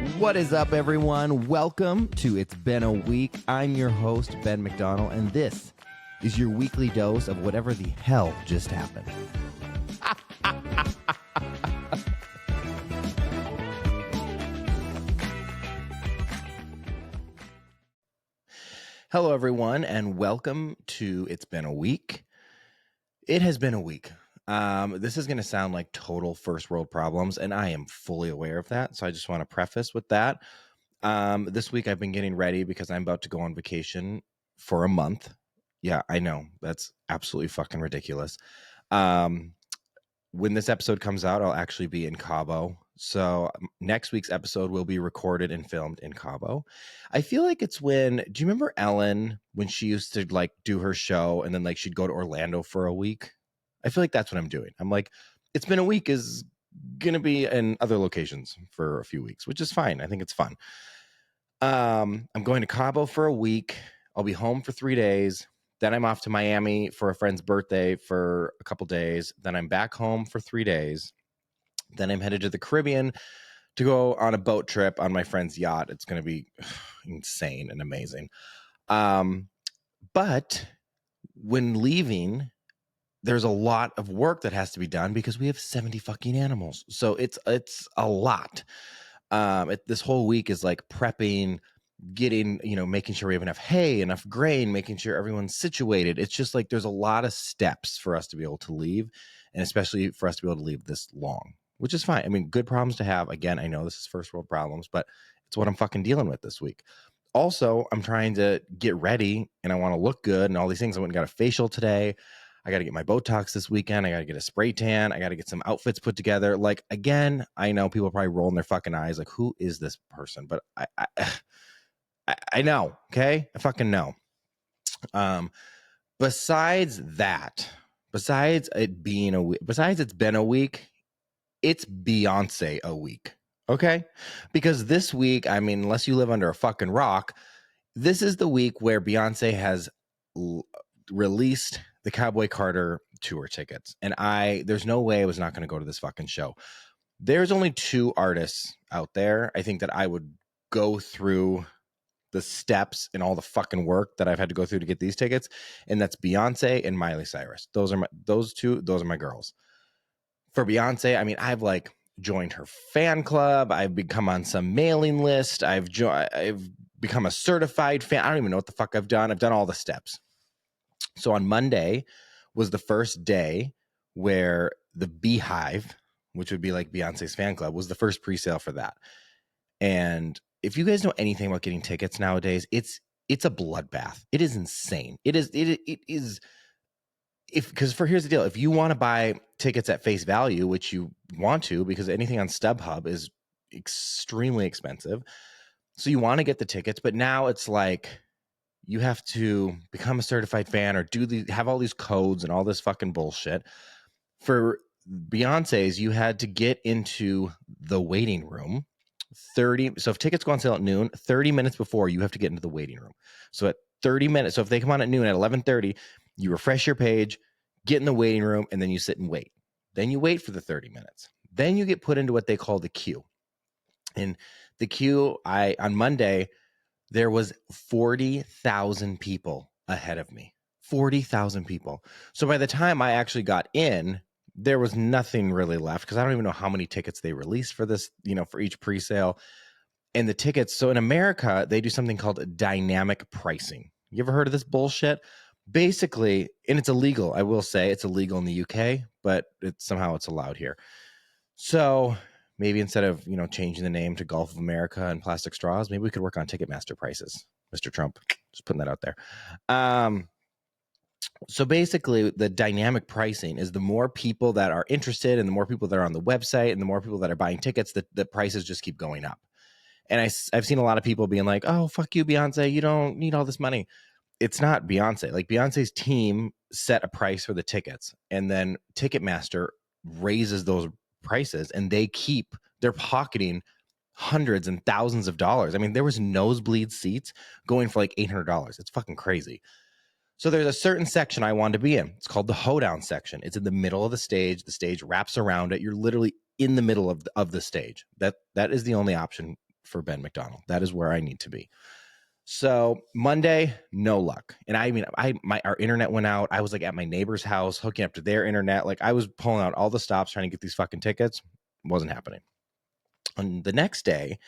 What is up, everyone? Welcome to It's Been a Week. I'm your host, Ben McDonald, and this is your weekly dose of whatever the hell just happened. Hello, everyone, and welcome to It's Been a Week. It has been a week. This is going to sound like total first world problems, and I am fully aware of that. So I just want to preface with that. This week I've been getting ready because I'm about to go on vacation for a month. Yeah, I know. That's absolutely fucking ridiculous. When this episode comes out, I'll actually be in Cabo. So next week's episode will be recorded and filmed in Cabo. I feel like it's when, do you remember Ellen when she used to like do her show and then like she'd go to Orlando for a week? I feel like that's what I'm doing. I'm like, It's Been a Week is going to be in other locations for a few weeks, which is fine. I think it's fun. I'm going to Cabo for a week. I'll be home for 3 days. Then I'm off to Miami for a friend's birthday for a couple days. Then I'm back home for 3 days. Then I'm headed to the Caribbean to go on a boat trip on my friend's yacht. It's going to be insane and amazing. But when leaving, there's a lot of work that has to be done because we have 70 fucking animals. So it's a lot. This whole week is like prepping, getting, making sure we have enough hay, enough grain, making sure everyone's situated. It's just like there's a lot of steps for us to be able to leave, and especially for us to be able to leave this long, which is fine. I mean, good problems to have. Again, I know this is first world problems, but it's what I'm fucking dealing with this week. Also, I'm trying to get ready and I want to look good and all these things. I went and got a facial today. I got to get my Botox this weekend. I got to get a spray tan. I got to get some outfits put together. Like, again, I know people are probably rolling their fucking eyes like, who is this person? But I know, okay? I fucking know. Besides it's been a week, it's Beyonce a week, okay? Because this week, I mean, unless you live under a fucking rock, this is the week where Beyonce has released the Cowboy Carter tour tickets. And there's no way I was not going to go to this fucking show. There's only 2 artists out there, I think, that I would go through the steps and all the fucking work that I've had to go through to get these tickets. And that's Beyonce and Miley Cyrus. Those are my girls. For Beyonce, I mean, I've like joined her fan club. I've become on some mailing list. I've become a certified fan. I don't even know what the fuck I've done. I've done all the steps. So on Monday was the first day where the Beehive, which would be like Beyonce's fan club, was the first pre-sale for that. And if you guys know anything about getting tickets nowadays, it's a bloodbath. It is insane. It is because here's the deal. If you want to buy tickets at face value, which you want to, because anything on StubHub is extremely expensive. So you want to get the tickets, but now it's like you have to become a certified fan or have all these codes and all this fucking bullshit. For Beyonce's, you had to get into the waiting room. So if tickets go on sale at noon, 30 minutes before, you have to get into the waiting room. So at 30 minutes, so if they come on at noon, at 11:30, you refresh your page, get in the waiting room, and then you sit and wait. Then you wait for the 30 minutes. Then you get put into what they call the queue. And the queue, on Monday, there was 40,000 people ahead of me. 40,000 people. So by the time I actually got in, there was nothing really left because I don't even know how many tickets they released for this, for each pre-sale. And the tickets, so in America, they do something called dynamic pricing. You ever heard of this bullshit? Basically, and it's illegal. I will say it's illegal in the UK, but somehow it's allowed here. So maybe instead of, changing the name to Gulf of America and plastic straws, maybe we could work on Ticketmaster prices. Mr. Trump, just putting that out there. So basically, the dynamic pricing is the more people that are interested and the more people that are on the website and the more people that are buying tickets, the prices just keep going up. And I've seen a lot of people being like, oh, fuck you, Beyonce. You don't need all this money. It's not Beyonce. Like, Beyonce's team set a price for the tickets, and then Ticketmaster raises those prices, and they're pocketing hundreds and thousands of dollars. I mean, there was nosebleed seats going for like $800. It's fucking crazy. So there's a certain section I wanted to be in. It's called the hoedown section. It's in the middle of the stage. The stage wraps around it. You're literally in the middle of the stage. That is the only option for Ben McDonald. That is where I need to be. So Monday, no luck. And I mean, our internet went out. I was like at my neighbor's house, hooking up to their internet. Like I was pulling out all the stops trying to get these fucking tickets. Wasn't happening. On the next day,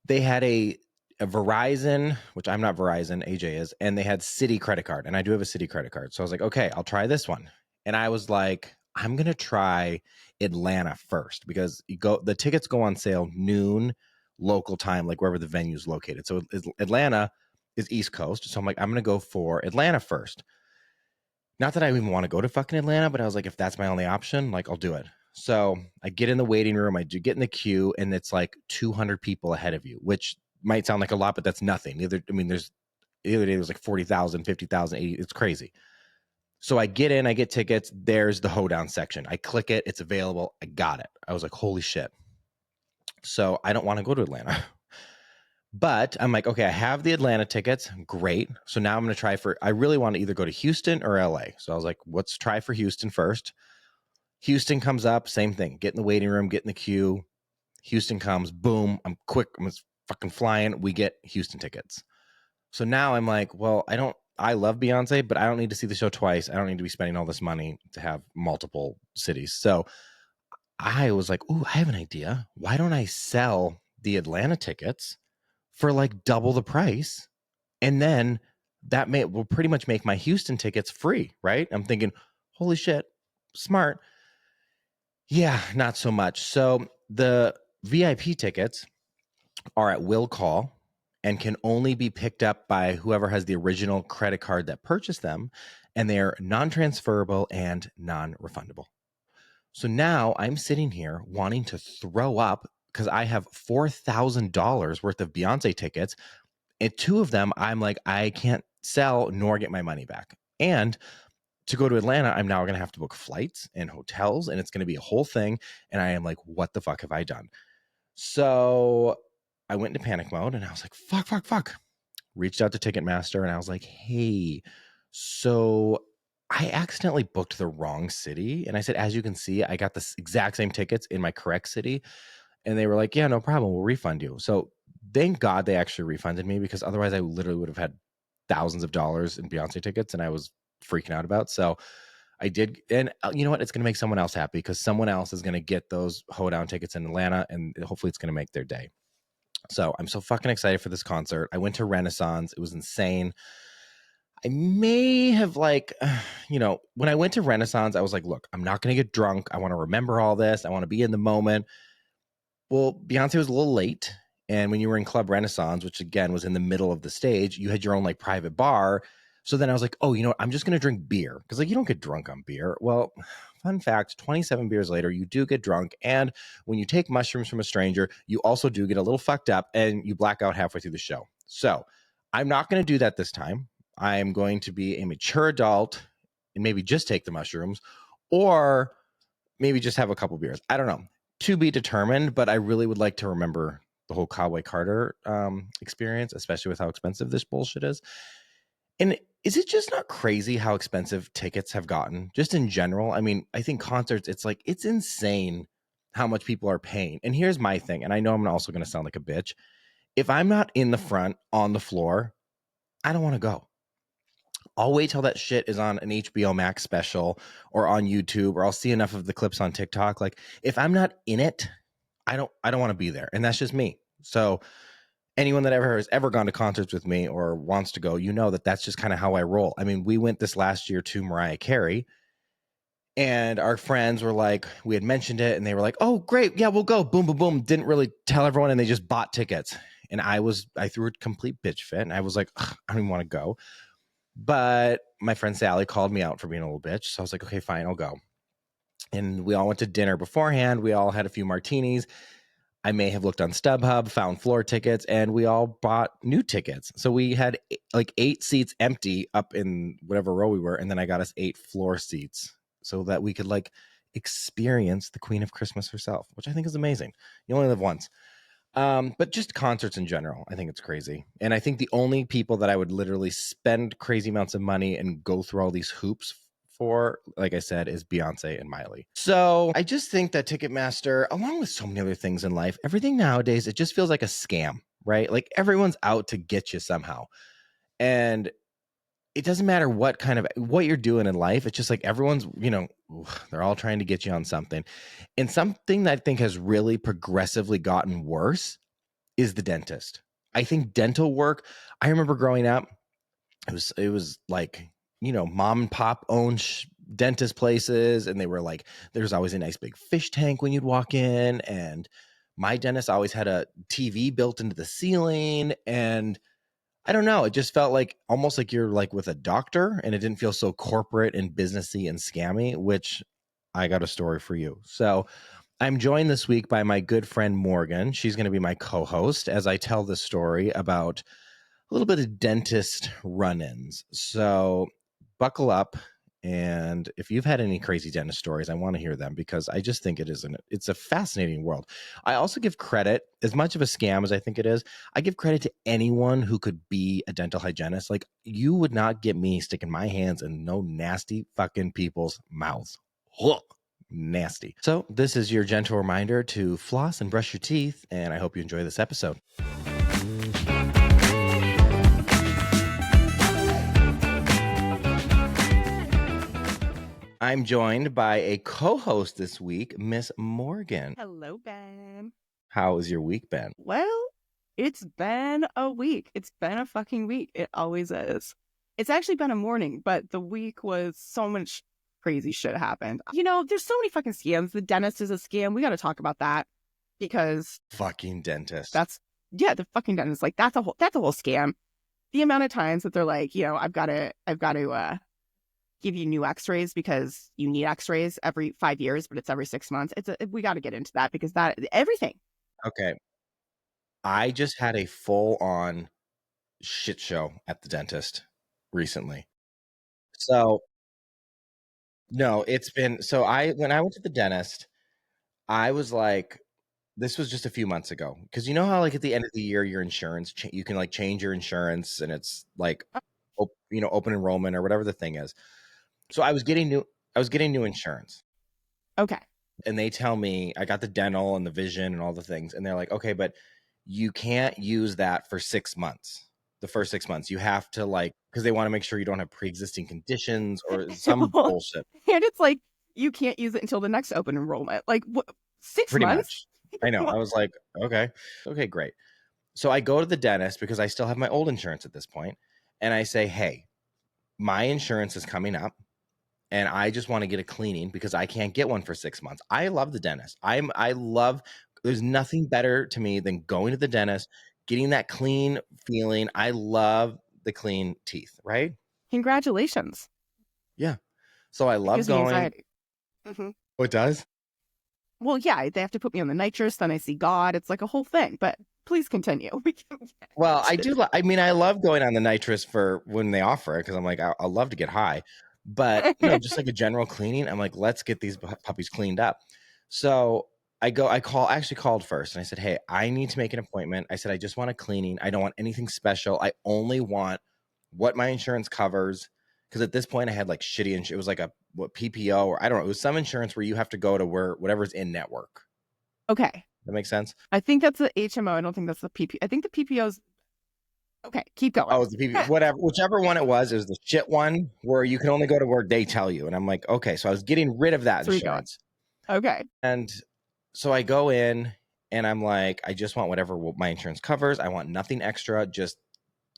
they had a Verizon, which I'm not Verizon, AJ is, and they had Citi credit card. And I do have a Citi credit card. So I was like, okay, I'll try this one. And I was like, I'm going to try Atlanta first because the tickets go on sale noon local time, like wherever the venue is located. So Atlanta is East Coast. So I'm like, I'm going to go for Atlanta first. Not that I even want to go to fucking Atlanta, but I was like, if that's my only option, like I'll do it. So I get in the waiting room, I do get in the queue, and it's like 200 people ahead of you, which might sound like a lot, but that's nothing. The other day was like 40,000, 50,000, 80. It's crazy. So I get in, I get tickets. There's the hoedown section. I click it. It's available. I got it. I was like, holy shit. So I don't want to go to Atlanta. But I'm like, okay, I have the Atlanta tickets. Great. So now I'm going to try I really want to either go to Houston or LA. So I was like, let's try for Houston first. Houston comes up, same thing. Get in the waiting room, get in the queue. Houston comes, boom. I'm quick. I'm just fucking flying. We get Houston tickets. So now I'm like, well, I love Beyonce, but I don't need to see the show twice. I don't need to be spending all this money to have multiple cities. So I was like, ooh, I have an idea. Why don't I sell the Atlanta tickets for like double the price? And then that will pretty much make my Houston tickets free, right? I'm thinking, holy shit, smart. Yeah, not so much. So the VIP tickets are at will call and can only be picked up by whoever has the original credit card that purchased them, and they're non-transferable and non-refundable. So now I'm sitting here wanting to throw up because I have $4,000 worth of Beyonce tickets, and two of them I'm like, I can't sell nor get my money back. And to go to Atlanta, I'm now going to have to book flights and hotels, and it's going to be a whole thing. And I am like, what the fuck have I done? So I went into panic mode and I was like, fuck. Reached out to Ticketmaster and I was like, hey, so I accidentally booked the wrong city. And I said, as you can see, I got the exact same tickets in my correct city. And they were like, yeah, no problem. We'll refund you. So thank God they actually refunded me, because otherwise I literally would have had thousands of dollars in Beyonce tickets and I was freaking out about. So I did. And you know what? It's going to make someone else happy, because someone else is going to get those hoedown tickets in Atlanta, and hopefully it's going to make their day. So I'm so fucking excited for this concert. I went to Renaissance. It was insane. I may have when I went to Renaissance, I was like, look, I'm not going to get drunk. I want to remember all this. I want to be in the moment. Well, Beyonce was a little late. And when you were in Club Renaissance, which again was in the middle of the stage, you had your own like private bar. So then I was like, oh, you know what? I'm just going to drink beer, because like you don't get drunk on beer. Well, fun fact, 27 beers later, you do get drunk. And when you take mushrooms from a stranger, you also do get a little fucked up and you black out halfway through the show. So I'm not going to do that this time. I'm going to be a mature adult and maybe just take the mushrooms, or maybe just have a couple beers. I don't know. To be determined, but I really would like to remember the whole Cowboy Carter experience, especially with how expensive this bullshit is. And is it just not crazy how expensive tickets have gotten just in general? I mean, I think concerts, it's insane how much people are paying. And here's my thing, and I know I'm also going to sound like a bitch. If I'm not in the front on the floor, I don't want to go. I'll wait till that shit is on an HBO Max special or on YouTube, or I'll see enough of the clips on TikTok. Like if I'm not in it, I don't want to be there. And that's just me. So anyone that has ever gone to concerts with me or wants to go, you know that that's just kind of how I roll. I mean, we went this last year to Mariah Carey, and our friends were like, we had mentioned it, and they were like, oh, great. Yeah, we'll go. Boom, boom, boom. Didn't really tell everyone, and they just bought tickets. And I threw a complete bitch fit, and I was like, I don't even want to go. But my friend Sally called me out for being a little bitch. So I was like, okay, fine, I'll go. And we all went to dinner beforehand. We all had a few martinis. I may have looked on StubHub, found floor tickets, and we all bought new tickets. So we had like 8 seats empty up in whatever row we were. And then I got us 8 floor seats so that we could like experience the Queen of Christmas herself, which I think is amazing. You only live once. But just concerts in general, I think it's crazy. And I think the only people that I would literally spend crazy amounts of money and go through all these hoops for, like I said, is Beyonce and Miley. So I just think that Ticketmaster, along with so many other things in life, everything nowadays, it just feels like a scam, right? Like everyone's out to get you somehow. And it doesn't matter what you're doing in life. It's just like everyone's, they're all trying to get you on something. And something that I think has really progressively gotten worse is the dentist. I think dental work, I remember growing up, it was like, mom and pop owned dentist places, and they were like, there's always a nice big fish tank when you'd walk in, and my dentist always had a TV built into the ceiling, and I don't know, it just felt like almost like you're like with a doctor, and it didn't feel so corporate and businessy and scammy, which I got a story for you. So I'm joined this week by my good friend Morgan. She's going to be my co-host as I tell the story about a little bit of dentist run-ins. So buckle up. And if you've had any crazy dentist stories, I want to hear them because I just think it's a fascinating world. I also give credit, as much of a scam as I think it is, I give credit to anyone who could be a dental hygienist. Like, you would not get me sticking my hands in no nasty fucking people's mouths. Ugh, nasty. So this is your gentle reminder to floss and brush your teeth, and I hope you enjoy this episode. I'm joined by a co-host this week, Miss Morgan. Hello, Ben. How has your week been? Well, it's been a week. It's been a fucking week. It always is. It's actually been a morning, but the week was so much crazy shit happened. There's so many fucking scams. The dentist is a scam. We got to talk about that because Fucking dentist. the fucking dentist. Like that's a whole scam. The amount of times that they're like, I've got to give you new x-rays because you need x-rays every 5 years, but it's every 6 months. We got to get into that because that everything. Okay. I just had a full-on shit show at the dentist recently. So, no, when I went to the dentist, I was like, this was just a few months ago. Because you know how, like, at the end of the year, your insurance, you can, like, change your insurance, and it's, like, open enrollment or whatever the thing is. So I was getting new insurance. Okay. And they tell me I got the dental and the vision and all the things. And they're like, okay, but you can't use that for 6 months. The first 6 months, you have to because they want to make sure you don't have pre-existing conditions or some Well, bullshit. and it's like you can't use it until the next open enrollment. Like what, 6 Pretty months? much. I know. I was like, okay, great. So I go to the dentist because I still have my old insurance at this point, and I say, hey, my insurance is coming up, and I just want to get a cleaning because I can't get one for 6 months. I love the dentist. There's nothing better to me than going to the dentist, getting that clean feeling. I love the clean teeth, right? Congratulations. Yeah. So I It love gives me going. anxiety. Mm-hmm. Oh, it does? Well, yeah, they have to put me on the nitrous, then I see God. It's like a whole thing, but please continue. Well, I do. I mean, I love going on the nitrous for when they offer it because I'm like, I'll love to get high. But no, just like a general cleaning, I'm like, let's get these puppies cleaned up. So I actually called first and I said, hey, I need to make an appointment. I said, I just want a cleaning. I don't want anything special. I only want what my insurance covers. Because at this point I had like shitty insurance. It was like PPO, or I don't know. It was some insurance where you have to go to whatever's in network. Okay. That makes sense? I think that's the HMO. I don't think that's the PP. I think the PPO's okay. Keep going. Oh, the PPO, whatever, whichever one it was the shit one where you can only go to where they tell you. And I'm like, okay. So I was getting rid of that That's where you're going. insurance. Okay. And so I go in and I'm like, I just want whatever my insurance covers. I want nothing extra. Just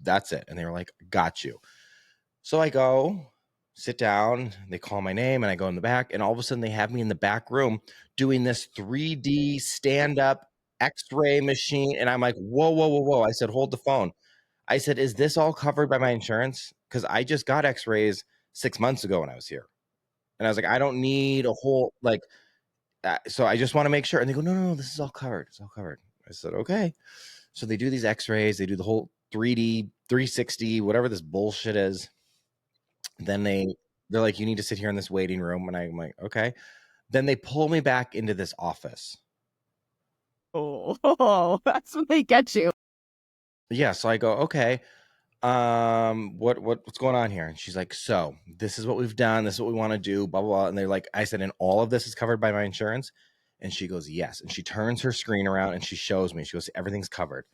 that's it. And they were like, got you. So I go sit down. They call my name and I go in the back. And all of a sudden they have me in the back room doing this 3D stand up x-ray machine. And I'm like, whoa, whoa, whoa, whoa. I said, hold the phone. I said, is this all covered by my insurance? Because I just got x-rays 6 months ago when I was here. And I was like, I don't need a whole so I just want to make sure. And they go, no, no, no, this is all covered. It's all covered. I said, okay. So they do these x-rays. They do the whole 3D, 360, whatever this bullshit is. Then they're like, you need to sit here in this waiting room. And I'm like, okay. Then they pull me back into this office. Oh, that's when they get you. Yeah. So I go, okay. what's going on here? And she's like, so this is what we've done. This is what we want to do, blah, blah, blah. And they're like, I said, and all of this is covered by my insurance. And she goes, yes. And she turns her screen around and she shows me, she goes, everything's covered.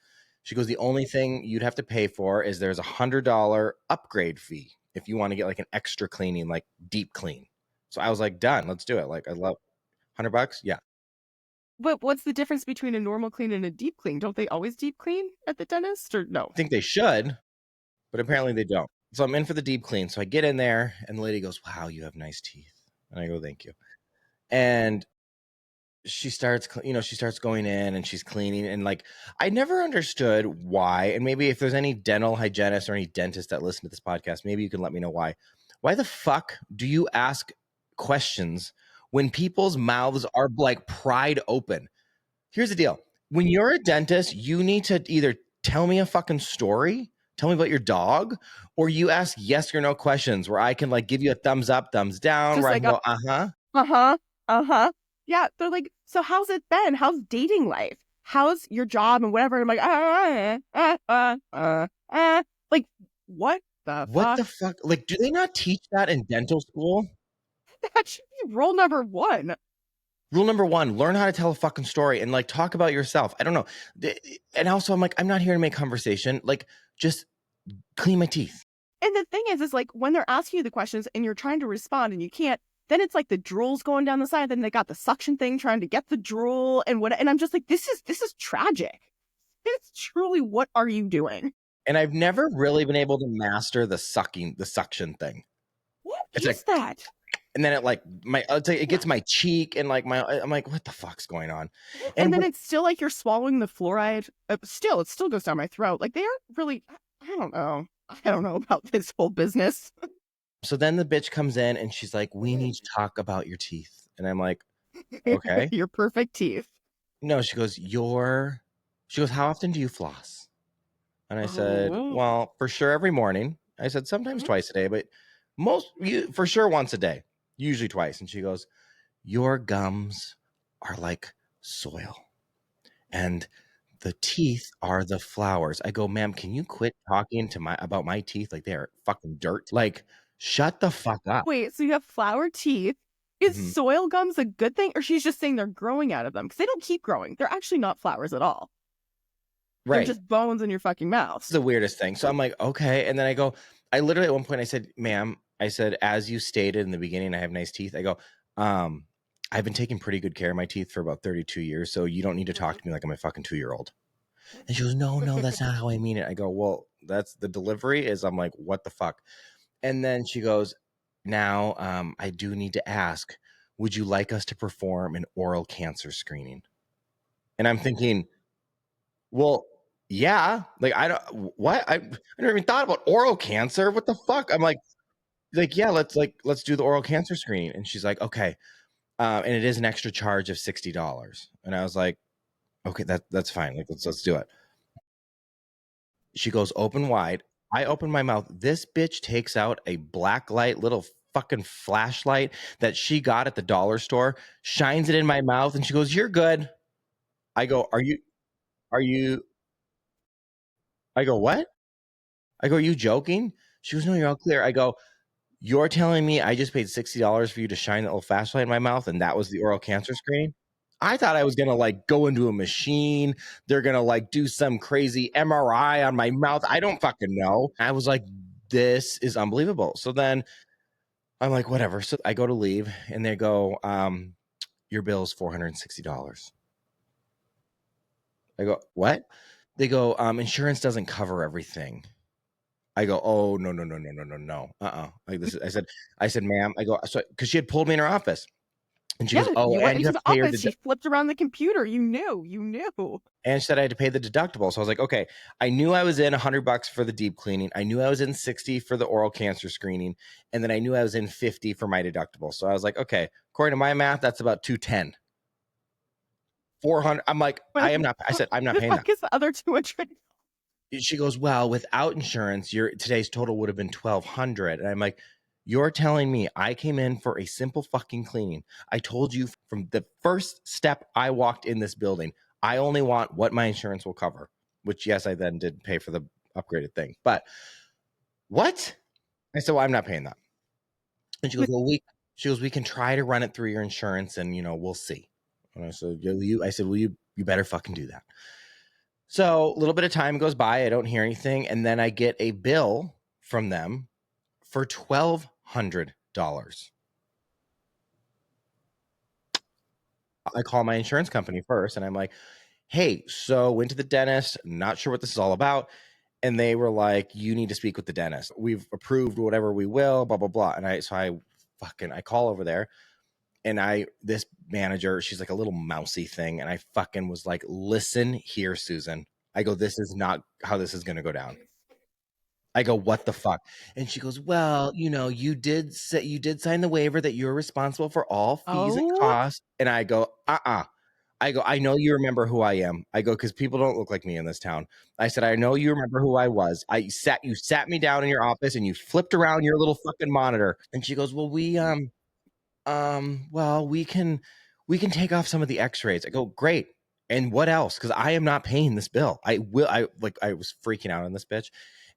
She goes, the only thing you'd have to pay for is there's $100 upgrade fee if you want to get like an extra cleaning, like deep clean. So I was like, done, let's do it. Like, I love $100. Yeah. But what's the difference between a normal clean and a deep clean? Don't they always deep clean at the dentist or no? I think they should, but apparently they don't. So I'm in for the deep clean. So I get in there and the lady goes, wow, you have nice teeth. And I go, thank you. And she starts, she starts going in and she's cleaning. And like, I never understood why. And maybe if there's any dental hygienists or any dentists that listen to this podcast, maybe you can let me know why. Why the fuck do you ask questions when people's mouths are like pried open? Here's the deal. When you're a dentist, you need to either tell me a fucking story, tell me about your dog, or you ask yes or no questions where I can like give you a thumbs up, thumbs down, Just where I like can go, uh-huh. uh-huh, uh-huh. Yeah, they're like, so how's it been? How's dating life? How's your job and whatever? And I'm like, like, what the What fuck? the fuck? Like, do they not teach that in dental school? That should be rule number one. Rule number one, learn how to tell a fucking story and like talk about yourself. I don't know. And also, I'm like, I'm not here to make conversation. Like, just clean my teeth. And the thing is like when they're asking you the questions and you're trying to respond and you can't, then it's like the drool's going down the side. Then they got the suction thing trying to get the drool and what. And I'm just like, this is tragic. It's truly, what are you doing? And I've never really been able to master the suction thing. What It's like, is that? and then it like it gets my cheek and like I'm like, what the fuck's going on? And And then it's still like you're swallowing the fluoride. It still goes down my throat. Like they aren't really. I don't know. I don't know about this whole business. so then the bitch comes in and she's like, we need to talk about your teeth. And I'm like, okay. Your perfect teeth. No, she goes, how often do you floss? And I said, Oh. well, for sure every morning. I said, sometimes twice a day, but for sure once a day, usually twice. And she goes, your gums are like soil and the teeth are the flowers. I go, ma'am, can you quit talking about my teeth like they're fucking dirt? Like, shut the fuck up. Wait, so you have flower teeth. Is Mhm. soil gums a good thing, or she's just saying they're growing out of them? Because they don't keep growing. They're actually not flowers at all. They're Right. just bones in your fucking mouth. It's the weirdest thing. So I'm like, okay. And then I literally at one point I said, ma'am, I said, as you stated in the beginning, I have nice teeth. I go, I've been taking pretty good care of my teeth for about 32 years. So you don't need to talk to me like I'm a fucking 2-year-old. And she goes, no, that's not how I mean it. I go, well, that's the delivery is. I'm like, what the fuck? And then she goes, now, I do need to ask, would you like us to perform an oral cancer screening? And I'm thinking, well, yeah, like I don't what I never even thought about oral cancer. What the fuck? I'm like yeah, let's do the oral cancer screening. And she's like, okay, and it is an extra charge of $60. And I was like, okay, that's fine. Like let's do it. She goes open wide. I open my mouth. This bitch takes out a black light little fucking flashlight that she got at the dollar store, shines it in my mouth, and she goes, "You're good." I go, Are you?" I go, "What?" I go, "Are you joking?" She goes, "No, you're all clear." I go, "You're telling me I just paid $60 for you to shine that little flashlight in my mouth, and that was the oral cancer screening?" I thought I was gonna like go into a machine. They're gonna like do some crazy MRI on my mouth. I don't fucking know. I was like, this is unbelievable. So then I'm like, whatever. So I go to leave, and they go, your bill is $460. I go, what? They go, insurance doesn't cover everything. I go, oh no. Like this is, I said, ma'am, I go, so because she had pulled me in her office. And she Yeah, goes, oh, you went and you into have the to pay your office. She flipped around the computer. You knew. and she said I had to pay the deductible. So I was like, okay, I knew I was in $100 for the deep cleaning. I knew I was in 60 for the oral cancer screening. And then I knew I was in 50 for my deductible. So I was like, okay, according to my math, that's about 210. 400. I'm like, But I said, I'm not the paying that. fuck is the other 200? She goes, well, without insurance, your today's total would have been 1,200. And I'm like, you're telling me I came in for a simple fucking cleaning. I told you from the first step I walked in this building, I only want what my insurance will cover, which yes, I then did pay for the upgraded thing. But what? I said, well, I'm not paying that. And she goes, well, we can try to run it through your insurance and, we'll see. And I said, you better fucking do that. So a little bit of time goes by. I don't hear anything. And then I get a bill from them for $1,200. I call my insurance company first and I'm like, hey, so went to the dentist, not sure what this is all about. And they were like, you need to speak with the dentist. We've approved whatever we will, blah, blah, blah. And I call over there and this manager, she's like a little mousy thing. And I fucking was like, listen here, Susan. I go, this is not how this is going to go down. I go, what the fuck? And she goes, well, you did sign the waiver that you're responsible for all fees and Oh, costs. And I go, I go, I know you remember who I am. I go, because people don't look like me in this town. I said, I know you remember who I was. You sat me down in your office and you flipped around your little fucking monitor. And she goes, well, we can take off some of the x-rays. I go, great. And what else? Because I am not paying this bill. I was freaking out on this bitch.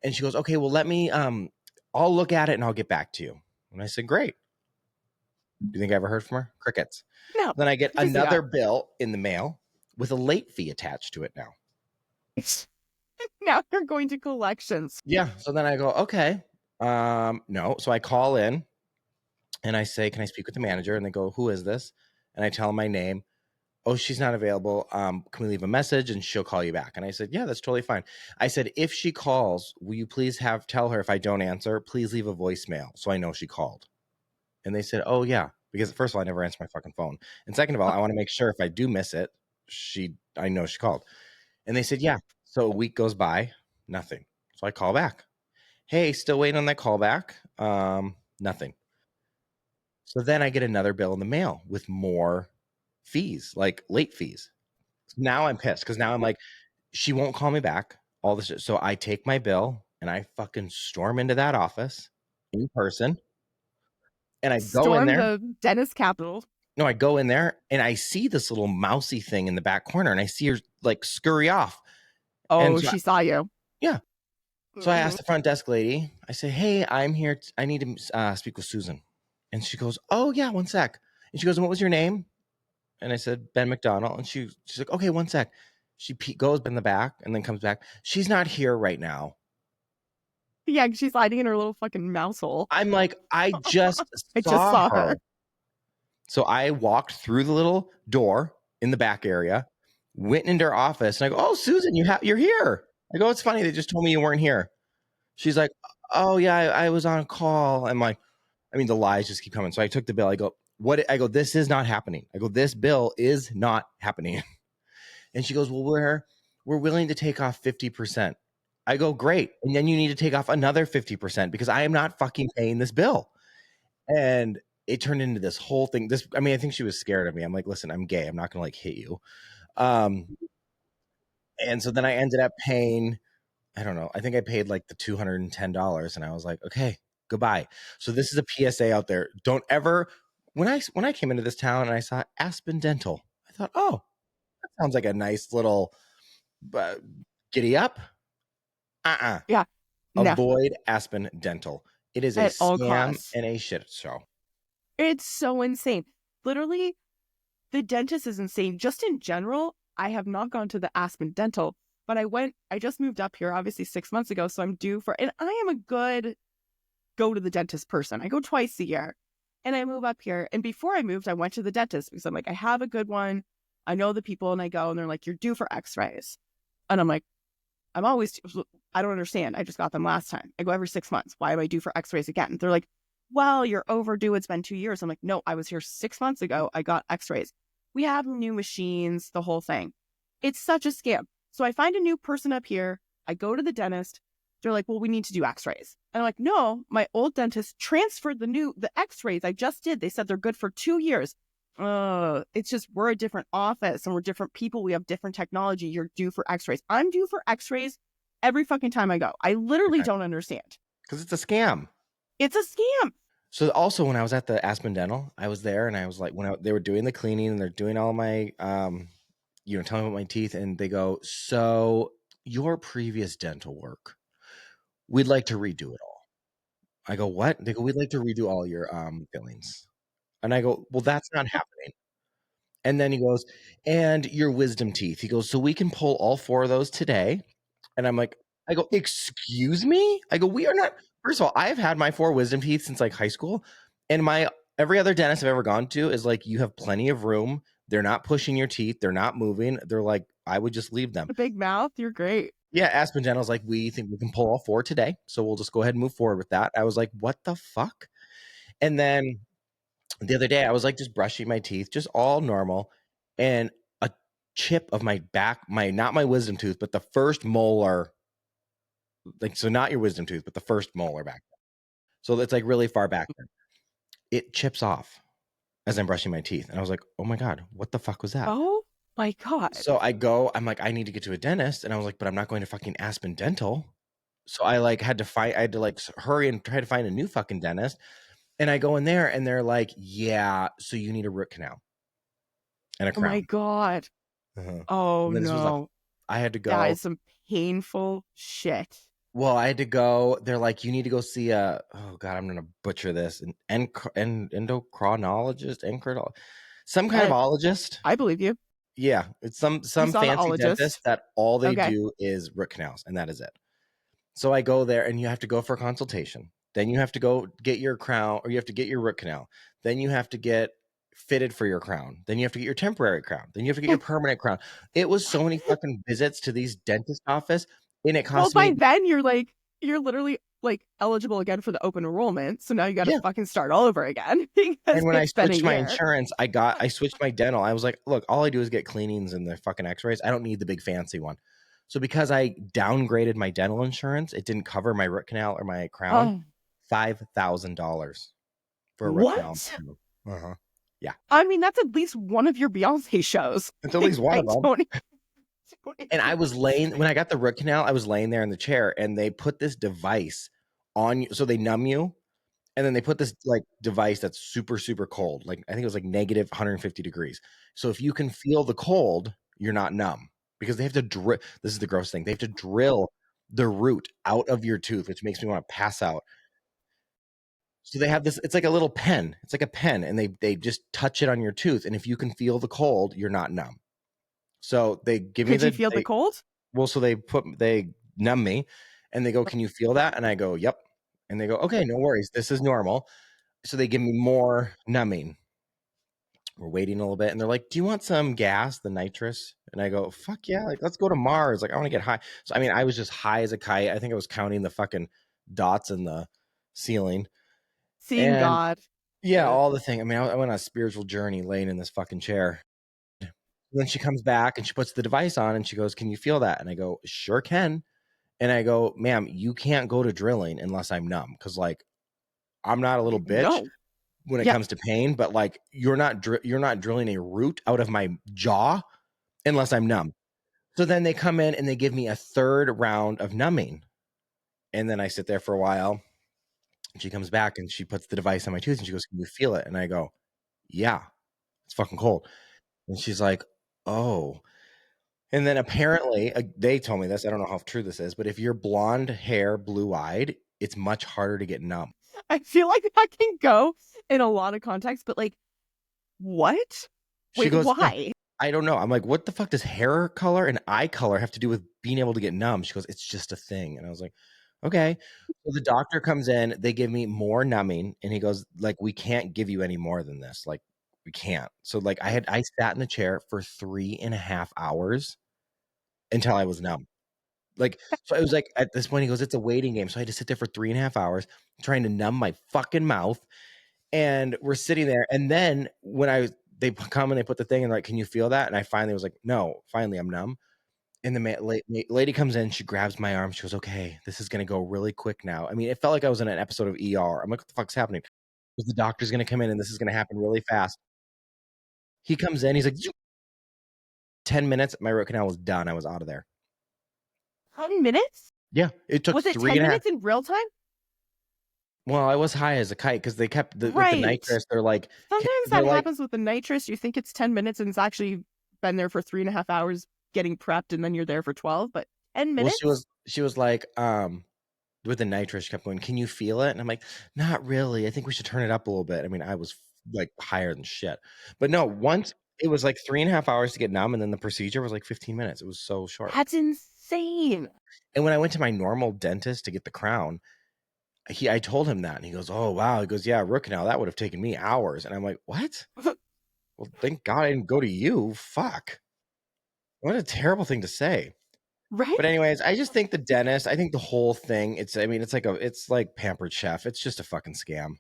And she goes, okay, well, let me, I'll look at it and I'll get back to you. And I said, great. Do you think I ever heard from her? Crickets. no. Then I get Obviously another not. bill in the mail with a late fee attached to it now. Now you're going to collections. Yeah. So then I go, okay. No. So I call in and I say, can I speak with the manager? And they go, who is this? And I tell them my name. Oh, she's not available. Can we leave a message and she'll call you back? And I said, yeah, that's totally fine. I said, if she calls, will you please tell her if I don't answer, please leave a voicemail so I know she called. And they said, oh yeah, because first of all, I never answer my fucking phone. And second of all, I want to make sure if I do miss it, I know she called. And they said, yeah. So a week goes by, nothing. So I call back. Hey, still waiting on that call back. Nothing. So then I get another bill in the mail with more fees, like late fees. Now I'm pissed because now I'm like, she won't call me back. All this. So I take my bill and I fucking storm into that office in person. And I go in Storm there. the dentist capital. No, I go in there and I see this little mousy thing in the back corner and I see her like scurry off. And Oh, so, she saw you. yeah. So I Mm-hmm. asked the front desk lady, I say, hey, I'm here. I need to speak with Susan. And she goes, oh, yeah, one sec. And she goes, what was your name? And I said, Ben McDonald. And she's like, okay, one sec. She goes in the back and then comes back. She's not here right now. Yeah, she's hiding in her little fucking mouse hole. I'm like, I just I just saw saw her. her. So I walked through the little door in the back area, went into her office, and I go, oh, Susan, you're here. I go, it's funny. They just told me you weren't here. She's like, oh, yeah, I was on a call. I'm like, the lies just keep coming. So I took the bill. I go, what? I go, this is not happening. I go, this bill is not happening. And she goes, well, we're willing to take off 50%. I go, great. And then you need to take off another 50% because I am not fucking paying this bill. And it turned into this whole thing. I think she was scared of me. I'm like, listen, I'm gay. I'm not going to like hit you. And so then I ended up paying, I don't know. I think I paid like the $210 and I was like, okay, goodbye. So this is a PSA out there. Don't ever, when I came into this town and I saw Aspen Dental, I thought, oh, that sounds like a nice little giddy up. Yeah, no, Avoid Aspen Dental. It is a at all scam costs. and a shit show. It's so insane. Literally, the dentist is insane. Just in general, I have not gone to the Aspen Dental, but I just moved up here, obviously 6 months ago. So I'm due and I am a good go to the dentist person. I go twice a year and I move up here. And before I moved, I went to the dentist because I'm like, I have a good one. I know the people and I go and they're like, you're due for x-rays. And I'm like, I don't understand. I just got them last time. I go every 6 months. Why am I due for x-rays again? They're like, well, you're overdue. It's been 2 years. I'm like, no, I was here 6 months ago. I got x-rays. We have new machines, the whole thing. It's such a scam. So I find a new person up here. I go to the dentist. They're like, well, we need to do x-rays. And I'm like, no, my old dentist transferred the x-rays I just did. They said they're good for 2 years. It's just, we're a different office and we're different people. We have different technology. You're due for x-rays. I'm due for x-rays every fucking time I go. I literally don't understand. Because it's a scam. It's a scam. So also when I was at the Aspen Dental, I was there and I was like, they were doing the cleaning and they're doing all my, telling me about my teeth. And they go, so your previous dental work, we'd like to redo it all. I go, what? They go, we'd like to redo all your fillings. And I go, well, that's not happening. And then he goes, and your wisdom teeth. He goes, so we can pull all 4 of those today. And I'm like, I go, excuse me? I go, we are not. First of all, I've had my 4 wisdom teeth since like high school. And my every other dentist I've ever gone to is like, you have plenty of room. They're not pushing your teeth. They're not moving. They're like, I would just leave them. A big mouth, you're great. Yeah, Aspen Dental's like, we think we can pull all 4 today. So we'll just go ahead and move forward with that. I was like, what the fuck? And then the other day I was like just brushing my teeth, just all normal. And a chip of my back, not my wisdom tooth, but the first molar, like, so not your wisdom tooth, but the first molar back. So it's like really far back there. It chips off as I'm brushing my teeth. And I was like, oh my God, what the fuck was that? Oh my God. So I'm like, I need to get to a dentist. And I was like, but I'm not going to fucking Aspen Dental. So I had to like hurry and try to find a new fucking dentist. And I go in there and they're like, yeah, so you need a root canal and a Oh my crown. God. Uh-huh. Oh And then no. I had to That go. is some painful shit. Well, I had to go. They're like, you need to go see oh God, I'm gonna butcher this. An endocrinologist, some kind of Uh, ologist. I believe you. Yeah, it's You some saw the fancy dentist ologist. that all they Okay. do is root canals, and that is it. So I go there, and you have to go for a consultation. Then you have to go get your crown, or you have to get your root canal. Then you have to get fitted for your crown. Then you have to get your temporary crown. Then you have to get your permanent crown. It was so many fucking visits to these dentist office, and it Well, cost by me. then you're literally like eligible again for the open enrollment. So now you got to Yeah. fucking start all over again because And when I it's been a switched my year. insurance, I switched my dental. I was like, look, all I do is get cleanings and the fucking x-rays. I don't need the big fancy one. So because I downgraded my dental insurance, it didn't cover my root canal or my crown. Oh, $5,000 for a root canal. what? Uh-huh. Yeah. I mean, that's at least one of your Beyonce shows. It's at Like, least one I of them. don't And I even was laying, when I got the root canal, I was laying there in the chair and they put this device on you. So they numb you. And then they put this like device that's super, super cold. Like I think it was like negative 150 degrees. So if you can feel the cold, you're not numb because they have to drill. This is the gross thing. They have to drill the root out of your tooth, which makes me want to pass out. So they have this, it's like a little pen. It's like a pen, and they just touch it on your tooth. And if you can feel the cold, you're not numb. So they give me Could you feel the cold? so they numb me and they go, can you feel that? And I go, yep. And they go, okay, no worries. This is normal. So they give me more numbing. We're waiting a little bit and they're like, do you want some gas, the nitrous? And I go, fuck yeah, like let's go to Mars. Like I want to get high. So I mean, I was just high as a kite. I think I was counting the fucking dots in the ceiling. Seeing And God. yeah, all the thing. I mean, I went on a spiritual journey laying in this fucking chair. And then she comes back and she puts the device on and she goes, can you feel that? And I go, sure can. And I go, ma'am, you can't go to drilling unless I'm numb. Cause like, I'm not a little bitch No. when it Yeah. comes to pain, but like you're not drilling a root out of my jaw unless I'm numb. So then they come in and they give me a third round of numbing. And then I sit there for a while. And she comes back and she puts the device on my tooth and she goes, can you feel it? And I go, yeah, it's fucking cold. And she's like, oh. And then apparently they told me this. I don't know how true this is, but if you're blonde hair, blue eyed, it's much harder to get numb. I feel like that can go in a lot of contexts, but like, what? She Wait, goes, yeah, why? I don't know. I'm like, what the fuck does hair color and eye color have to do with being able to get numb? She goes, it's just a thing. And I was like, okay. So the doctor comes in, they give me more numbing, and he goes, like, we can't give you any more than this. Like, we can't. So like I sat in the chair for 3.5 hours until I was numb. Like, so it was like at this point, he goes, it's a waiting game. So I had to sit there for 3.5 hours trying to numb my fucking mouth. And we're sitting there. And then they come and they put the thing and they're like, can you feel that? And I finally was like, no, finally I'm numb. And the lady comes in, she grabs my arm. She goes, okay, this is going to go really quick now. I mean, it felt like I was in an episode of ER. I'm like, what the fuck's happening? Because the doctor's going to come in and this is going to happen really fast. He comes in, he's like, 10 minutes. My root canal was done. I was out of there. 10 minutes? Yeah. It took Was it three 10 and a half. minutes in real time? Well, I was high as a kite because they kept with the Right. nitrous. They're like, Sometimes they're that like, happens with the nitrous. You think it's 10 minutes and it's actually been there for 3.5 hours getting prepped, and then you're there for 12, but 10 well, minutes? she was like, with the nitrous, she kept going, "Can you feel it?" And I'm like, "Not really. I think we should turn it up a little bit." I mean, I was like higher than shit. But no, once it was like 3.5 hours to get numb, and then the procedure was like 15 minutes. It was so short. That's insane. And when I went to my normal dentist to get the crown, I told him that, and he goes, "Oh wow." He goes, "Yeah, root canal, that would have taken me hours." And I'm like, "What?" Well, thank God I didn't go to you. Fuck. What a terrible thing to say. Right? But anyways, I just think the dentist, I think the whole thing, I mean, it's like Pampered Chef. It's just a fucking scam.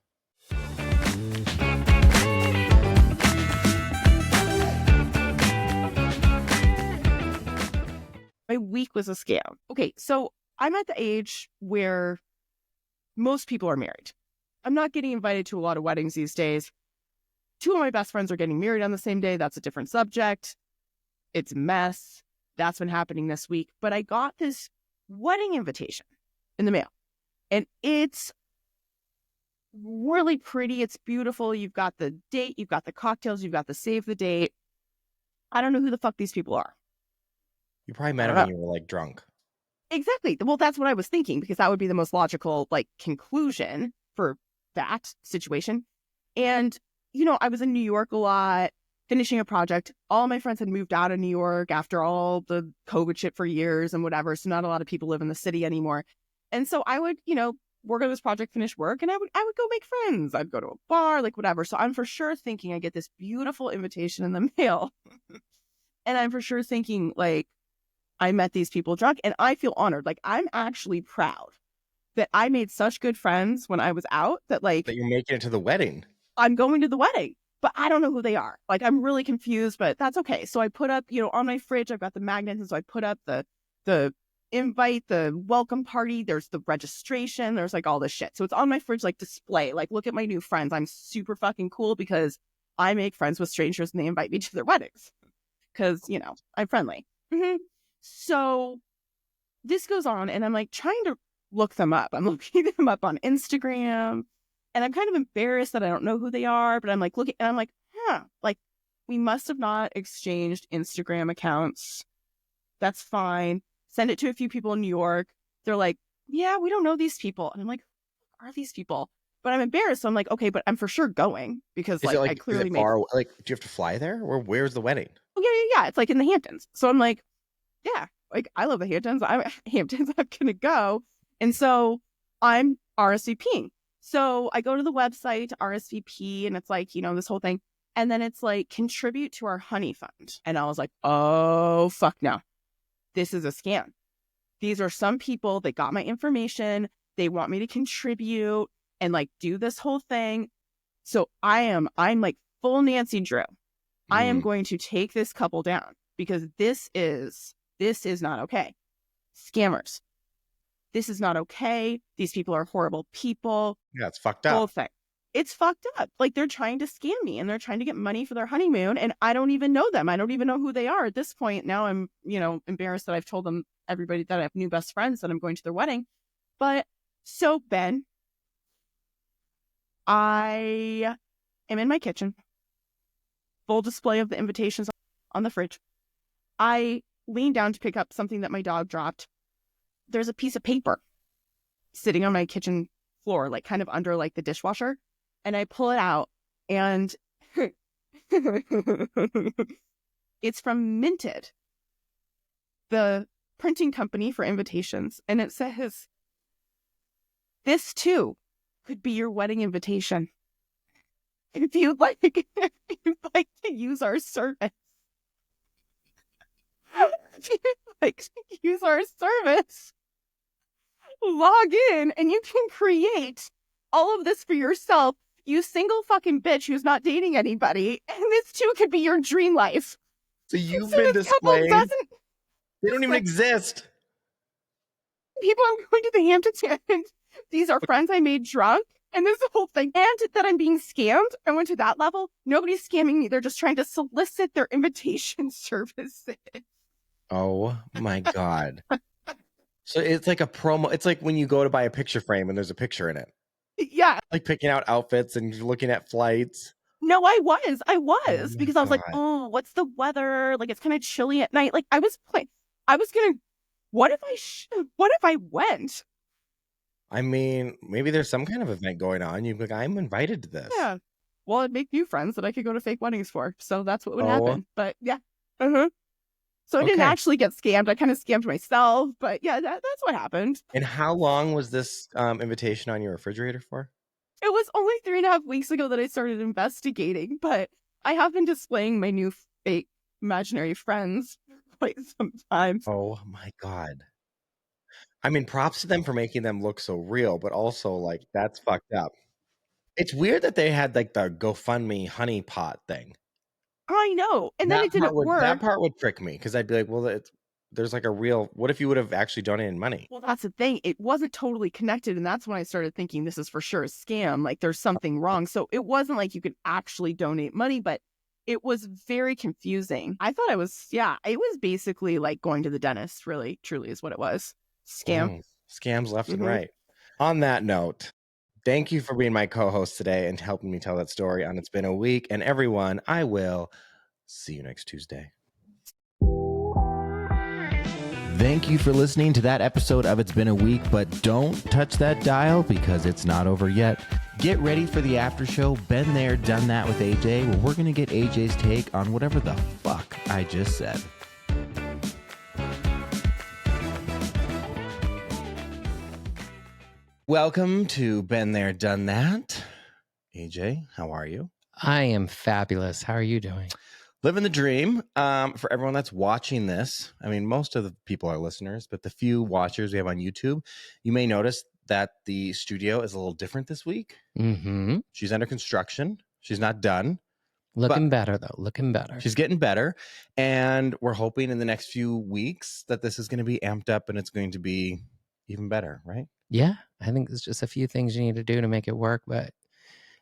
My week was a scam. Okay, so I'm at the age where most people are married. I'm not getting invited to a lot of weddings these days. Two of my best friends are getting married on the same day. That's a different subject. It's a mess. That's been happening this week. But I got this wedding invitation in the mail, and it's really pretty. It's beautiful. You've got the date, you've got the cocktails, you've got the save the date. I don't know who the fuck these people are. You probably I met don't him when know. you were like drunk. Exactly. Well, that's what I was thinking, because that would be the most logical like conclusion for that situation. And, I was in New York a lot, finishing a project. All my friends had moved out of New York after all the COVID shit for years and whatever. So not a lot of people live in the city anymore. And so I would, work on this project, finish work, and I would go make friends. I'd go to a bar, like whatever. So I'm for sure thinking I get this beautiful invitation in the mail. And I'm for sure thinking like, I met these people drunk, and I feel honored. Like, I'm actually proud that I made such good friends when I was out that like That you're making it to the wedding. I'm going to the wedding, but I don't know who they are. Like, I'm really confused, but that's okay. So I put up, on my fridge, I've got the magnets. And so I put up the invite, the welcome party. There's the registration. There's like all this shit. So it's on my fridge, like display, like, look at my new friends. I'm super fucking cool because I make friends with strangers and they invite me to their weddings because, I'm friendly. Mm-hmm. So this goes on, and I'm like trying to look them up. I'm looking them up on Instagram, and I'm kind of embarrassed that I don't know who they are, but I'm like looking, and I'm like, like we must have not exchanged Instagram accounts. That's fine. Send it to a few people in New York. They're like, yeah, we don't know these people. And I'm like, who are these people? But I'm embarrassed. So I'm like, okay, but I'm for sure going because Is it like I like, is clearly it made, far? Like, do you have to fly there, or where's the wedding? oh, yeah. It's like in the Hamptons. So I'm like, yeah, like I love the Hamptons. I'm Hamptons. I'm gonna go, and so I'm RSVPing. So I go to the website to RSVP, and it's like this whole thing, and then it's like contribute to our honey fund, and I was like, oh fuck no, this is a scam. These are some people that got my information. They want me to contribute and like do this whole thing. So I'm like full Nancy Drew. I am going to take this couple down because this is not okay. Scammers. This is not okay. These people are horrible people. Yeah, it's fucked Whole up. thing. It's fucked up. Like they're trying to scam me and they're trying to get money for their honeymoon. And I don't even know them. I don't even know who they are at this point. Now I'm, embarrassed that I've told them, everybody, that I have new best friends, that I'm going to their wedding. But so Ben, I am in my kitchen. Full display of the invitations on the fridge. I lean down to pick up something that my dog dropped. There's a piece of paper sitting on my kitchen floor, like kind of under like the dishwasher. And I pull it out, and it's from Minted, the printing company for invitations. And it says, this too could be your wedding invitation. If you'd like to use our service. If you'd like to use our service, log in and you can create all of this for yourself. You single fucking bitch who's not dating anybody. And this too could be your dream life. So you've So been this couple displaying. doesn't. They don't even exist. People I'm going to the Hamptons, and these are friends I made drunk. And this whole thing, and that I'm being scammed. I went to that level. Nobody's scamming me. They're just trying to solicit their invitation services. Oh my God. So it's like a promo. It's like when you go to buy a picture frame and there's a picture in it. Yeah. Like picking out outfits and looking at flights. No, I was Oh because I was like, God. oh, what's the weather? Like, it's kind of chilly at night. Like, I was gonna, what if I went? I mean, maybe there's some kind of event going on. You'd be like, I'm invited to this. Yeah. Well, it'd make new friends that I could go to fake weddings for. So that's what would Oh, happen. But yeah. Uh-huh. So I didn't okay. actually get scammed. I kind of scammed myself. But yeah, that's what happened. And how long was this invitation on your refrigerator for? It was only 3.5 weeks ago that I started investigating, but I have been displaying my new fake imaginary friends quite sometimes. Oh my God. I mean, props to them for making them look so real, but also like that's fucked up. It's weird that they had like the GoFundMe honey pot thing. I know. And then That it part didn't would work. trick me because I'd be like, well, there's like a real. What if you would have actually donated money? Well, that's the thing. It wasn't totally connected. And that's when I started thinking this is for sure a scam. Like there's something wrong. So it wasn't like you could actually donate money, but it was very confusing. I thought it was basically like going to the dentist, really, truly is what it was. Scam. Scams left and Mm-hmm. right. On that note, thank you for being my co-host today and helping me tell that story on It's Been a Week. And everyone, I will see you next Tuesday. Thank you for listening to that episode of It's Been a Week, but don't touch that dial because it's not over yet. Get ready for the after show, Been There, Done That with AJ, where we're going to get AJ's take on whatever the fuck I just said. Welcome to Been There, Done That. AJ, how are you? I am fabulous. How are you doing? Living the dream. For everyone that's watching this, I mean, most of the people are listeners, but the few watchers we have on YouTube, you may notice that the studio is a little different this week. Mm-hmm. She's under construction. She's not done. Looking better, though. Looking better. She's getting better. And we're hoping in the next few weeks that this is going to be amped up and it's going to be even better, right? Yeah, I think there's just a few things you need to do to make it work, but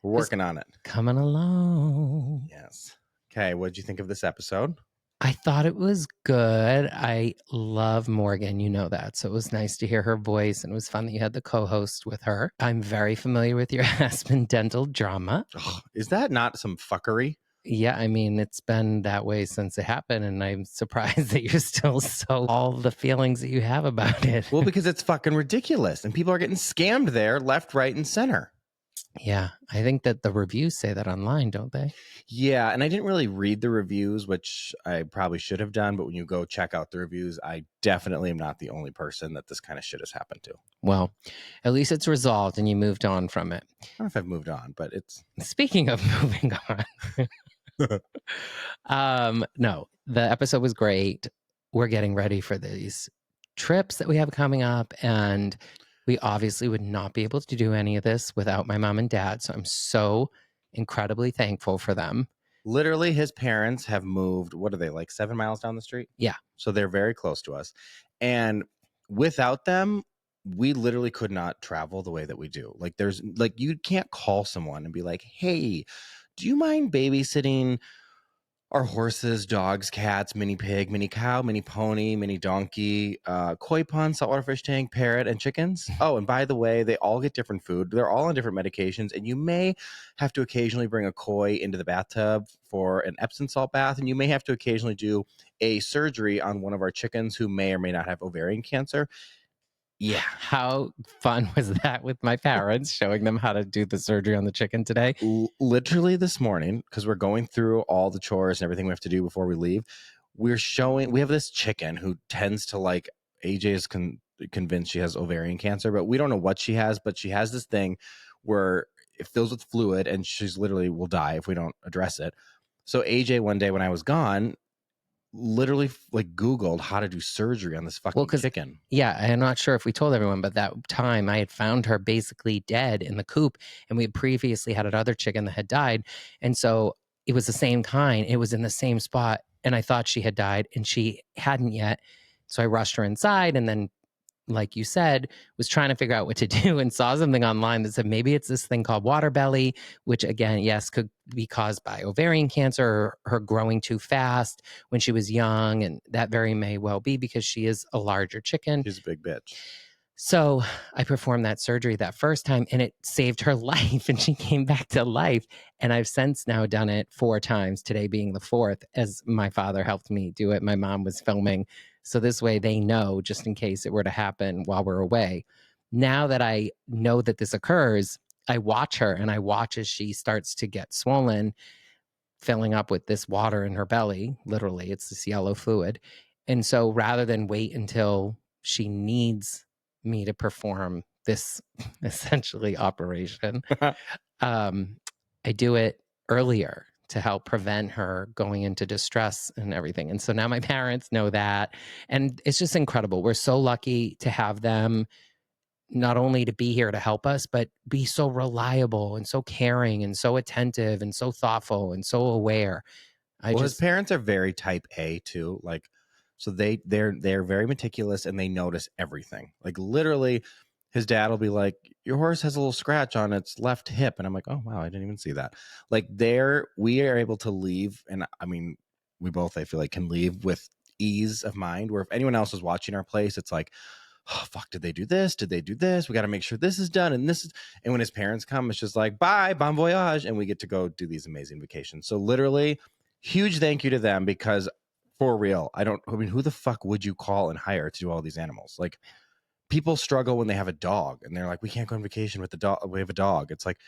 we're working on it. Coming along. Yes. Okay, what did you think of this episode? I thought it was good. I love Morgan, you know that. So it was nice to hear her voice, and it was fun that you had the co-host with her. I'm very familiar with your Aspen dental drama. Oh, is that not some fuckery? Yeah, I mean, it's been that way since it happened, and I'm surprised that you're still all the feelings that you have about it. Well, because it's fucking ridiculous, and people are getting scammed there left, right, and center. Yeah, I think that the reviews say that online, don't they? Yeah, and I didn't really read the reviews, which I probably should have done. But when you go check out the reviews, I definitely am not the only person that this kind of shit has happened to. Well, at least it's resolved and you moved on from it. I don't know if I've moved on, but it's... Speaking of moving on, no, the episode was great. We're getting ready for these trips that we have coming up, and we obviously would not be able to do any of this without my mom and dad. So I'm so incredibly thankful for them. Literally, his parents have moved, what are they, like 7 miles down the street? Yeah. So they're very close to us. And without them, we literally could not travel the way that we do. Like you can't call someone and be like, hey, do you mind babysitting our horses, dogs, cats, mini pig, mini cow, mini pony, mini donkey, koi pond, saltwater fish tank, parrot, and chickens. Oh, and by the way, they all get different food. They're all on different medications, and you may have to occasionally bring a koi into the bathtub for an Epsom salt bath, and you may have to occasionally do a surgery on one of our chickens who may or may not have ovarian cancer. Yeah. How fun was that with my parents, showing them how to do the surgery on the chicken today? Literally this morning, because we're going through all the chores and everything we have to do before we leave, we have this chicken who tends to like, AJ is convinced she has ovarian cancer, but we don't know what she has, but she has this thing where it fills with fluid and she's literally will die if we don't address it. So AJ, one day when I was gone, literally like Googled how to do surgery on this fucking chicken. Yeah, I'm not sure if we told everyone, but that time I had found her basically dead in the coop, and we had previously had another chicken that had died. And so it was the same kind. It was in the same spot, and I thought she had died, and she hadn't yet. So I rushed her inside, and then, like you said, was trying to figure out what to do, and saw something online that said maybe it's this thing called water belly, which again, yes, could be caused by ovarian cancer or her growing too fast when she was young. And that very may well be because she is a larger chicken. She's a big bitch. So I performed that surgery that first time, and it saved her life, and she came back to life. And I've since now done it 4 times, today being the 4th, as my father helped me do it. My mom was filming. So this way they know, just in case it were to happen while we're away, now that I know that this occurs, I watch her and I watch as she starts to get swollen, filling up with this water in her belly. Literally, it's this yellow fluid. And so rather than wait until she needs me to perform this essentially operation, I do it earlier to help prevent her going into distress and everything. And so now my parents know that. And it's just incredible. We're so lucky to have them, not only to be here to help us, but be so reliable and so caring and so attentive and so thoughtful and so aware. His parents are very type A too. Like, so they're very meticulous and they notice everything. Like literally, his dad will be like, "Your horse has a little scratch on its left hip," and I'm like, "Oh wow, I didn't even see that." Like we are able to leave, and I mean, we both, I feel like, can leave with ease of mind. Where if anyone else is watching our place, it's like, "Oh fuck, did they do this? Did they do this? We got to make sure this is done and this is." And when his parents come, it's just like, "Bye, bon voyage," and we get to go do these amazing vacations. So literally, huge thank you to them, because for real, I mean, who the fuck would you call and hire to do all these animals? Like, people struggle when they have a dog and they're like, "We can't go on vacation with the dog. We have a dog." It's like,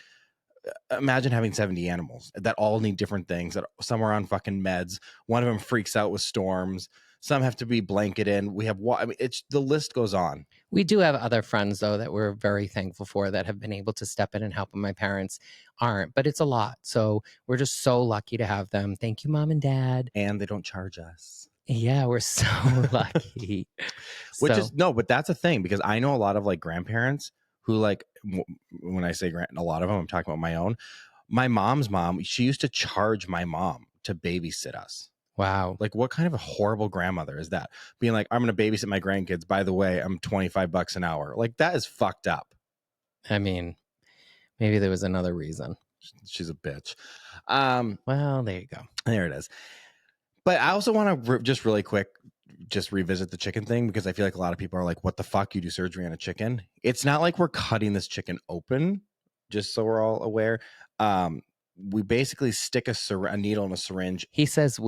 imagine having 70 animals that all need different things, that some are on fucking meds. One of them freaks out with storms. Some have to be blanketed in. We have, I mean, the list goes on. We do have other friends, though, that we're very thankful for that have been able to step in and help when my parents aren't. But it's a lot. So we're just so lucky to have them. Thank you, Mom and Dad. And they don't charge us. Yeah, we're so lucky. But that's a thing, because I know a lot of like grandparents who, like, when I say a lot of them, I'm talking about my own. My mom's mom, she used to charge my mom to babysit us. Wow. Like, what kind of a horrible grandmother is that? Being like, "I'm going to babysit my grandkids. By the way, I'm $25 an hour." Like, that is fucked up. I mean, maybe there was another reason. She's a bitch. Well, there you go. There it is. But I also want to just really quick just revisit the chicken thing, because I feel like a lot of people are like, "What the fuck? You do surgery on a chicken?" It's not like we're cutting this chicken open, just so we're all aware. We basically stick a needle in a syringe. He says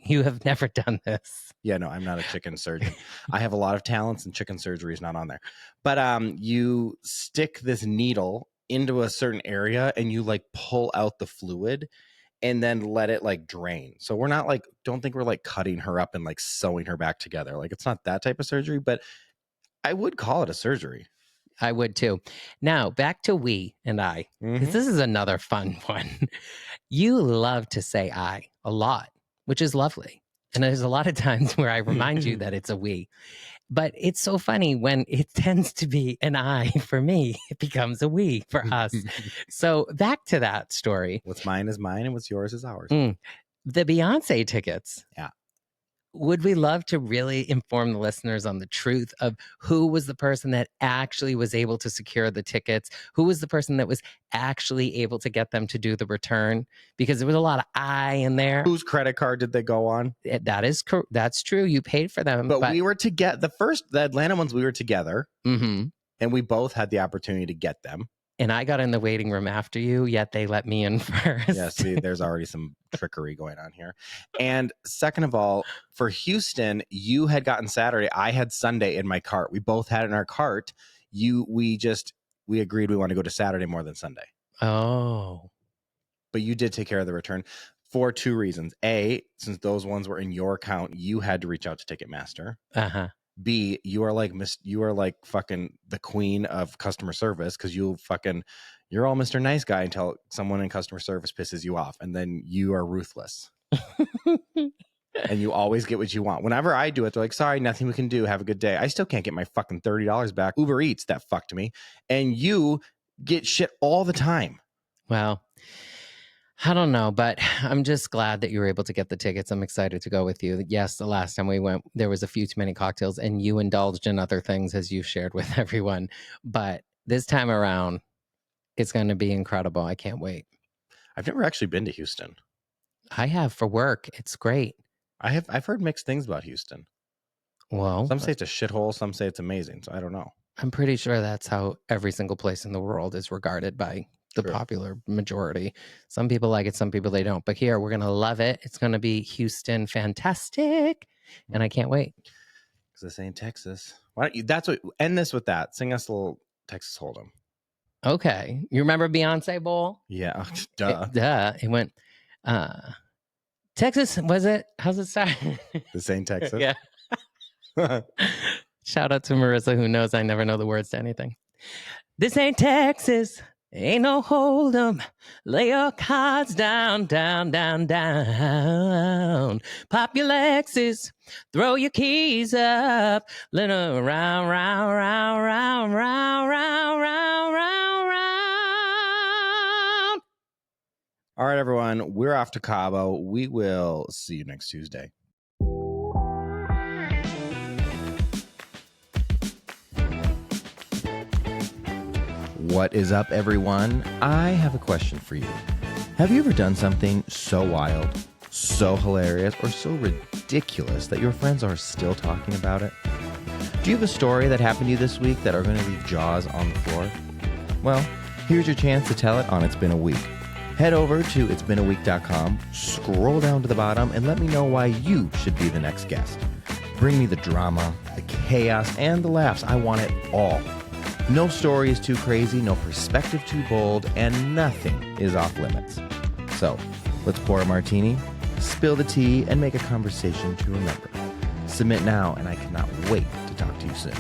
you have never done this. Yeah, no, I'm not a chicken surgeon. I have a lot of talents, and chicken surgery is not on there. But you stick this needle into a certain area and you like pull out the fluid and then let it like drain. So we're not like, don't think we're like cutting her up and like sewing her back together. Like, it's not that type of surgery, but I would call it a surgery. I would too. Now, back to we and I, because this is another fun one. You love to say I a lot, which is lovely. And there's a lot of times where I remind you that it's a we. But it's so funny when it tends to be an I for me, it becomes a we for us. So back to that story. What's mine is mine and what's yours is ours. The Beyonce tickets. Yeah. Would we love to really inform the listeners on the truth of who was the person that actually was able to secure the tickets? Who was the person that was actually able to get them to do the return? Because there was a lot of I in there. Whose credit card did they go on? That's true. You paid for them. But we were together. The Atlanta ones, we were together. Mm-hmm. And we both had the opportunity to get them. And I got in the waiting room after you, yet they let me in first. Yeah, see, there's already some trickery going on here. And second of all, for Houston, you had gotten Saturday. I had Sunday in my cart. We both had it in our cart. We agreed we want to go to Saturday more than Sunday. Oh. But you did take care of the return for two reasons. A, since those ones were in your account, you had to reach out to Ticketmaster. Uh-huh. B, you are like fucking the queen of customer service, because you're all Mr. Nice Guy until someone in customer service pisses you off, and then you are ruthless. And you always get what you want. Whenever I do it, they're like, "Sorry, nothing we can do. Have a good day." I still can't get my fucking $30 back. Uber Eats, that fucked me. And you get shit all the time. Well, I don't know, but I'm just glad that you were able to get the tickets. I'm excited to go with you. Yes, the last time we went, there was a few too many cocktails, and you indulged in other things, as you've shared with everyone. But this time around, it's going to be incredible. I can't wait. I've never actually been to Houston. I have, for work. It's great. I've heard mixed things about Houston. Well, some say it's a shithole, some say it's amazing. So I don't know. I'm pretty sure that's how every single place in the world is regarded by the popular majority. Some people like it, some people they don't. But here, we're going to love it. It's going to be Houston fantastic. And I can't wait. Because this ain't Texas. Why don't you? That's what. End this with that. Sing us a little Texas Hold'em. Okay. You remember Beyonce Bowl? Yeah. Duh. Duh. It went, Texas, was it? How's it start? This ain't Texas. Yeah. Shout out to Marissa, who knows I never know the words to anything. This ain't Texas. Ain't no hold'em. Lay your cards down, down, down, down. Pop your Lexus. Throw your keys up. Let 'em round, round, round, round, round, round, round, round, round. All right, everyone. We're off to Cabo. We will see you next Tuesday. What is up, everyone? I have a question for you. Have you ever done something so wild, so hilarious, or so ridiculous that your friends are still talking about it? Do you have a story that happened to you this week that are going to leave jaws on the floor? Well, here's your chance to tell it on It's Been a Week. Head over to itsbeenaweek.com, scroll down to the bottom, and let me know why you should be the next guest. Bring me the drama, the chaos, and the laughs. I want it all. No story is too crazy, no perspective too bold, and nothing is off limits. So, let's pour a martini, spill the tea, and make a conversation to remember. Submit now, and I cannot wait to talk to you soon.